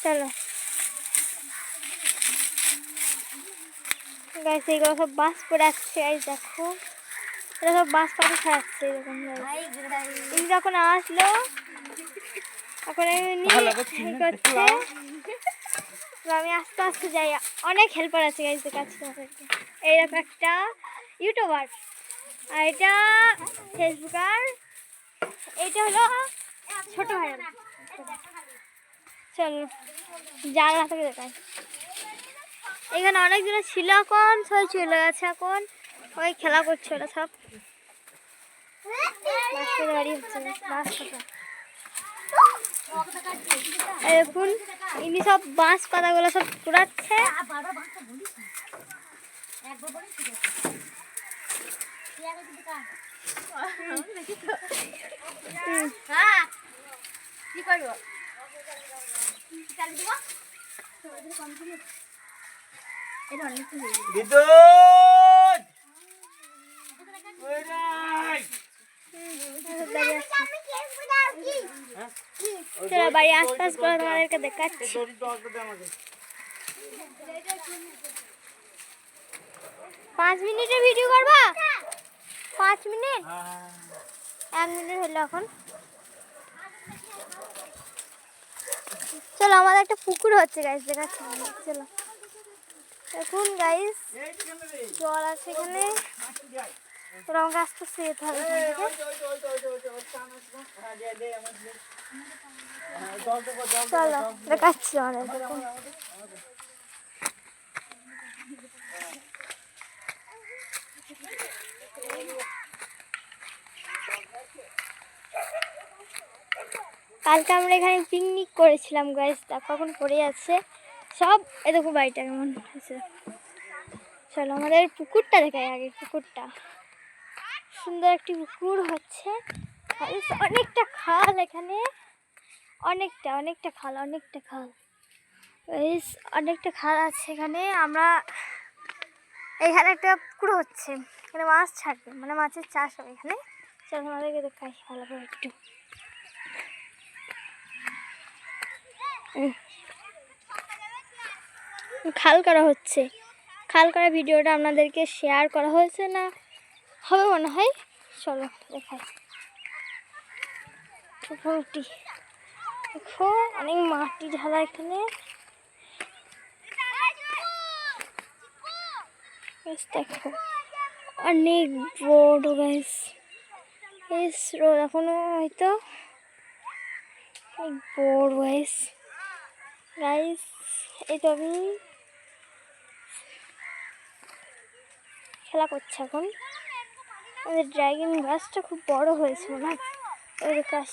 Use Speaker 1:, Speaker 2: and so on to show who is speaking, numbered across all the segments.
Speaker 1: চলো গাইস, এইগুলো সব বাস পড়ে আসছে। গাইস দেখো, এটা সব বাস পাখি খাচ্ছে এরকম। এই যখন আসলো এখন করছে, আমি আস্তে আস্তে যাই। অনেক হেল্পার আছে গাইস, দেখাচ্ছি তোমাদেরকে। এইরকম একটা ইউটিউবার, আর এটা ফেসবুকার, এইটা হলো ছোট ভাই। চলো জাল থেকে দেখাই। এখানে অনেকজন ছিল, এখন সবাই চলে গেছে। এখন ওই খেলা করছে ওরা সব। বাড়ি হচ্ছে দেখুন, ইনি সব বাঁশ পাতাগুলো সব কুড়াচ্ছে। কি করবো চলো বাড়ি আশপাশ করে তোমাদেরকে দেখাচ্ছি। 5 মিনিটের ভিডিও করবা? 5 মিনিট? 1 মিনিট হলো এখন। চলো আমাদের একটা পুকুর হচ্ছে গাইস, দেখাচ্ছি। চলো দেখুন গাইস, জল আছে এখানে। রঙ আস্তে আস্তে যেতে হবে। চলো দেখাচ্ছি অনেক। কালকে আমরা এখানে পিকনিক করেছিলাম গাইস, দেখো এখন পড়ে যাচ্ছে সব। এ দেখো বাড়িটা কেমন হয়েছে। চলো আমাদের পুকুরটা দেখাই আগে। পুকুরটা সুন্দর একটি পুকুর হচ্ছে। অনেকটা খাল এখানে, অনেকটা খাল অনেকটা খাল আছে এখানে। আমরা এখানে একটা পুকুর হচ্ছে, এখানে মাছ ছাড়বে, মানে মাছের চাষ হবে এখানে। চলো আমাদেরকে দেখাই ভালো করে একটু। খাল করা হচ্ছে, খাল করা ভিডিওটা আপনাদেরকে শেয়ার করা হয়েছে না হবে মনে হয়। চলো দেখাই। পুকুরটি দেখো, অনেক মাটি ঢালা এখানে। দেখো অনেক বড় গাইস, রোদ এখনো হয়তো অনেক বড় গাইস। এই তো আমি খেলা করছি এখন। আমাদের ড্রাগন গাছটা খুব বড় হয়েছে মনে হয়, ওই গাছ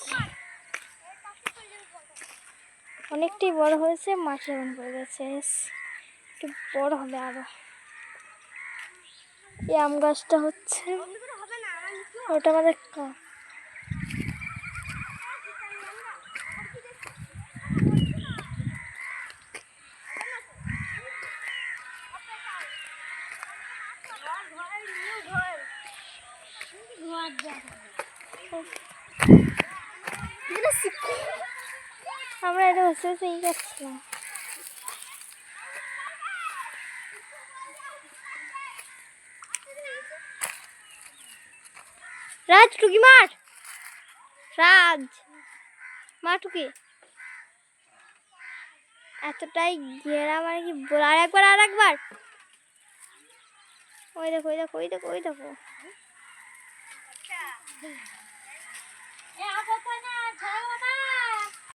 Speaker 1: অনেকটাই বড় হয়েছে। মাটি এমন পড়ে গেছে, একটু বড় হবে আরো। এই আম গাছটা হচ্ছে, ওটা আমাদের আমরা এটা বসে বসে ই করছিলাম। রাজ টুকি মার, রাজ মা টুকি। এতটাই ঘেরা মানে কি বল। আর একবার ওই দেখো ওই দেখো।